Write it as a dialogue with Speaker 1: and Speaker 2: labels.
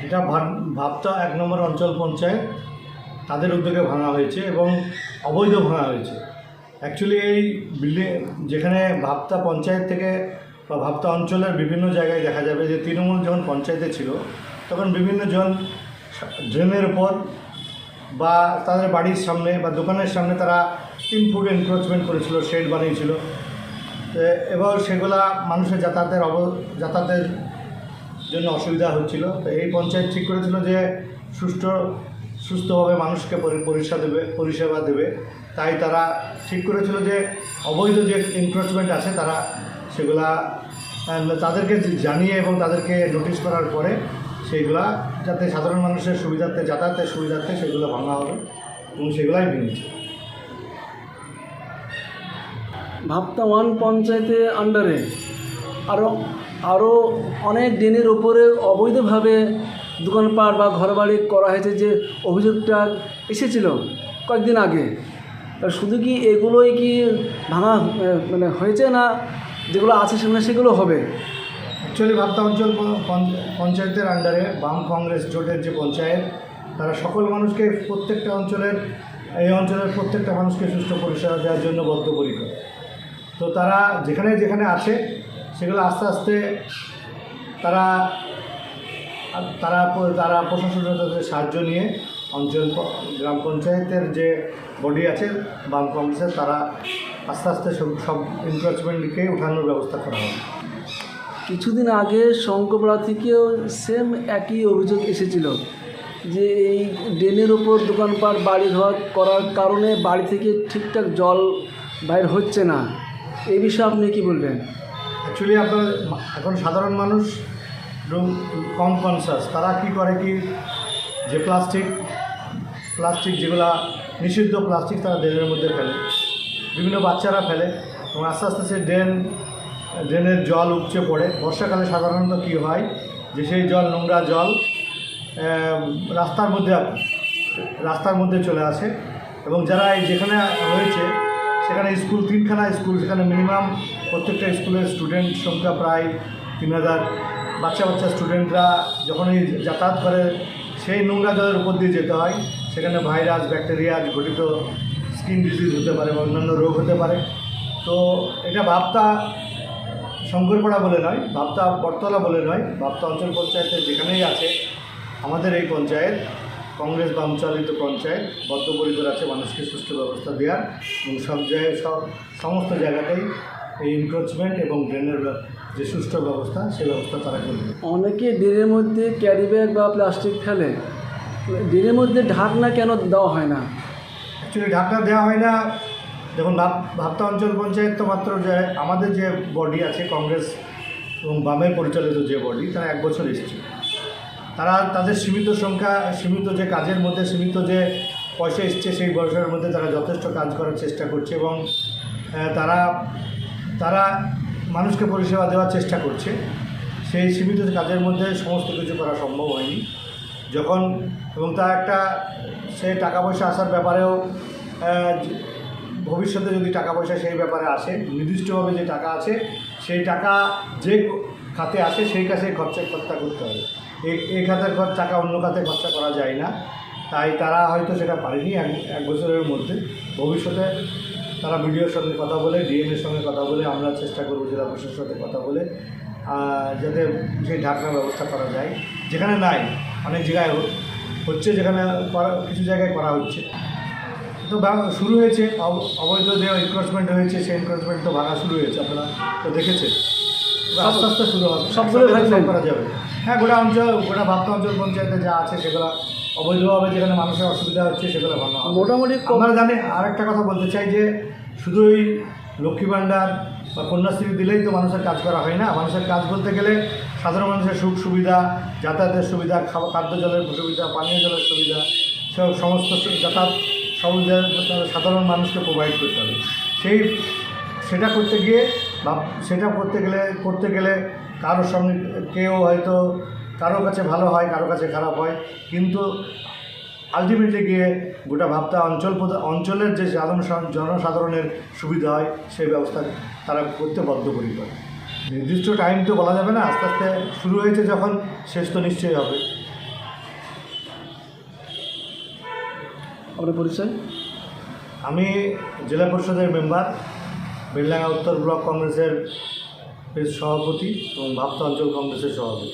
Speaker 1: এটা ভাবতা ১ নম্বর অঞ্চল পঞ্চায়েত তাদের উদ্যোগে ভাঙা হয়েছে এবং অবৈধ ভাঙা হয়েছে। অ্যাকচুয়ালি এই বিল্ডিং যেখানে ভাবতা পঞ্চায়েত থেকে বা ভাবতা অঞ্চলের বিভিন্ন জায়গায় দেখা যাবে যে তৃণমূল যখন পঞ্চায়েতে ছিল তখন বিভিন্ন জন ড্রেনের উপর বা তাদের বাড়ির সামনে বা দোকানের সামনে তারা ৩ ফুট এনক্রোচমেন্ট করেছিল, শেড বানিয়েছিল এবং সেগুলা মানুষের যাতায়াতের জন্য অসুবিধা হচ্ছিল। তো এই পঞ্চায়েত ঠিক করেছিল যে সুস্থভাবে মানুষকে পরিষেবা দেবে, তাই তারা ঠিক করেছিল যে অবৈধ যে এনক্রোচমেন্ট আছে তারা সেগুলা তাদেরকে জানিয়ে এবং তাদেরকে নোটিশ করার পরে সেইগুলা যাতে সাধারণ মানুষের সুবিধার্থে যাতায়াতের সুবিধার্থে সেগুলো ভাঙা হবে এবং সেগুলাই ভেঙেছে।
Speaker 2: ভাবতা 1 পঞ্চায়েতের আন্ডারে আরও অনেক দিনের উপরে অবৈধভাবে দোকানপাট বা ঘরবাড়ি করা হয়েছে যে অভিযোগটা এসেছিল কয়েকদিন আগে। তা শুধু কি এগুলোই কি ভাঙা মানে হয়েছে, না যেগুলো আছে সেগুলো হবে?
Speaker 1: অ্যাকচুয়ালি ভাবতা অঞ্চল পঞ্চায়েতের আন্ডারে বাম কংগ্রেস জোটের যে পঞ্চায়েত, তারা সকল মানুষকে এই অঞ্চলের প্রত্যেকটা মানুষকে সুষ্ঠু পরিষেবা দেওয়ার জন্য বদ্ধপরিকর। তো তারা যেখানে যেখানে আছে সেগুলো আস্তে আস্তে তারা প্রশাসনের সাহায্য নিয়ে গ্রাম পঞ্চায়েতের যে বডি আছে বাম কংগ্রেসের, তারা আস্তে আস্তে সব এনক্রোচমেন্টকে উঠানোর ব্যবস্থা করা হবে।
Speaker 2: কিছুদিন আগে শঙ্করপাড়া থেকেও সেম একই অভিযোগ এসেছিল যে এই ড্রেনের ওপর দোকানপাট বাড়িঘর করার কারণে বাড়ি থেকে ঠিকঠাক জল বাইর হচ্ছে না। এই বিষয়ে আপনি কি বলবেন?
Speaker 1: অ্যাকচুয়ালি এখন সাধারণ মানুষ কম কনসাস, তারা কি করে কি যে প্লাস্টিক যেগুলা নিষিদ্ধ প্লাস্টিক তারা ড্রেনের মধ্যে ফেলে, বিভিন্ন বাচ্চারা ফেলে এবং আস্তে আস্তে সে ড্রেনের জল উপচে পড়ে। বর্ষাকালে সাধারণত কী হয় যে সেই নোংরা জল রাস্তার মধ্যে চলে আসে এবং যারা যেখানে রয়েছে সেখানে স্কুল 3খানা স্কুল, সেখানে মিনিমাম প্রত্যেকটা স্কুলের স্টুডেন্ট সংখ্যা প্রায় 3000 বাচ্চা স্টুডেন্টরা যখনই যাতায়াত করে সেই নোংরা জলের উপর দিয়ে যেতে হয়। সেখানে ভাইরাস ব্যাকটেরিয়া ঘটিত স্কিন ডিজিজ হতে পারে বা অন্যান্য রোগ হতে পারে। তো এটা ভাবতা শঙ্করপাড়া বলে নয়, ভাবতা বটতলা বলে নয়, ভাবতা অঞ্চল পঞ্চায়েতের যেখানেই আছে আমাদের এই পঞ্চায়েত কংগ্রেস বাম চালিত পঞ্চায়েত বদ্ধপরিকর আছে মানুষকে সুষ্ঠু ব্যবস্থা দেওয়ার এবং সমস্ত জায়গাতেই এই এনক্রোচমেন্ট এবং ড্রেনের যে সুষ্ঠু ব্যবস্থা সেই ব্যবস্থা তারা করবে।
Speaker 2: অনেকে ড্রেনের মধ্যে ক্যারি ব্যাগ বা প্লাস্টিক ফেলে, ড্রেনের মধ্যে ঢাকনা কেন দেওয়া হয় না?
Speaker 1: অ্যাকচুয়ালি ঢাকনা দেওয়া হয় না। দেখুন, ভাবতা অঞ্চল পঞ্চায়েত তো মাত্র যে আমাদের যে বডি আছে কংগ্রেস এবং বামের পরিচালিত যে বডি, তারা 1 বছর এসেছে। তারা তাদের সীমিত যে কাজের মধ্যে সীমিত যে পয়সা এসছে সেই বয়সের মধ্যে তারা যথেষ্ট কাজ করার চেষ্টা করছে এবং তারা মানুষকে পরিষেবা দেওয়ার চেষ্টা করছে। সেই সীমিত কাজের মধ্যে সমস্ত কিছু করা সম্ভব হয়নি এবং সে টাকা পয়সা আসার ব্যাপারেও ভবিষ্যতে যদি টাকা পয়সা সেই ব্যাপারে আসে, নির্দিষ্টভাবে যে টাকা আছে সেই টাকা যে খাতে আসে সেই কাছে খরচা করতে হবে। এই খাতের টাকা অন্য খাতে খরচা করা যায় না, তাই তারা হয়তো সেটা পারেনি 1 বছরের মধ্যে। ভবিষ্যতে তারা বিডিওর সঙ্গে কথা বলে, ডিএমের সঙ্গে কথা বলে, আমরা চেষ্টা করব জেলা প্রশাসনের সাথে কথা বলে যাতে সেই ঢাকনার ব্যবস্থা করা যায়। যেখানে নাই অনেক জায়গায় হচ্ছে, যেখানে কিছু জায়গায় করা হচ্ছে। তো শুরু হয়েছে অবৈধ যে এনক্রোচমেন্ট হয়েছে সেই এনক্রোচমেন্ট তো ভাঙা শুরু হয়েছে, আপনারা তো দেখেছেন। আস্তে আস্তে শুরু হবে, সবগুলো করা যাবে। হ্যাঁ, গোটা ভাবতা অঞ্চল পঞ্চায়েতে যা আছে সেগুলো অবৈধভাবে যেখানে মানুষের অসুবিধা হচ্ছে সেগুলো ভাঙা হবে।
Speaker 2: মোটামুটি
Speaker 1: আমরা জানি। আরেকটা কথা বলতে চাই যে শুধু এই লক্ষ্মী ভাণ্ডার বা কন্যাশ্রী দিলেই তো মানুষের কাজ করা হয় না। মানুষের কাজ বলতে গেলে সাধারণ মানুষের সুখ সুবিধা, যাতায়াতের সুবিধা, খাদ্য জলের সুবিধা, পানীয় জলের সুবিধা, সমস্ত যাতায়াত সুবিধা সাধারণ মানুষকে প্রোভাইড করতে হবে। সেটা করতে গেলে কারোর সঙ্গে হয়তো কারো কাছে ভালো হয়, কারো কাছে খারাপ হয়, কিন্তু আলটিমেটলি গিয়ে গোটা ভাবতা অঞ্চলের যে জনসাধারণের সুবিধা হয় সেই ব্যবস্থা তারা করতে বদ্ধপরিকর। নির্দিষ্ট টাইম তো বলা যাবে না, আস্তে আস্তে শুরু হয়েছে যখন শেষ তো নিশ্চয়ই হবে।
Speaker 2: আপনার পরিচয়?
Speaker 1: আমি জেলা পরিষদের মেম্বার, বেলডাঙ্গা উত্তর ব্লক কংগ্রেসের সভাপতি এবং ভাবতা অঞ্চল কংগ্রেসের সভাপতি।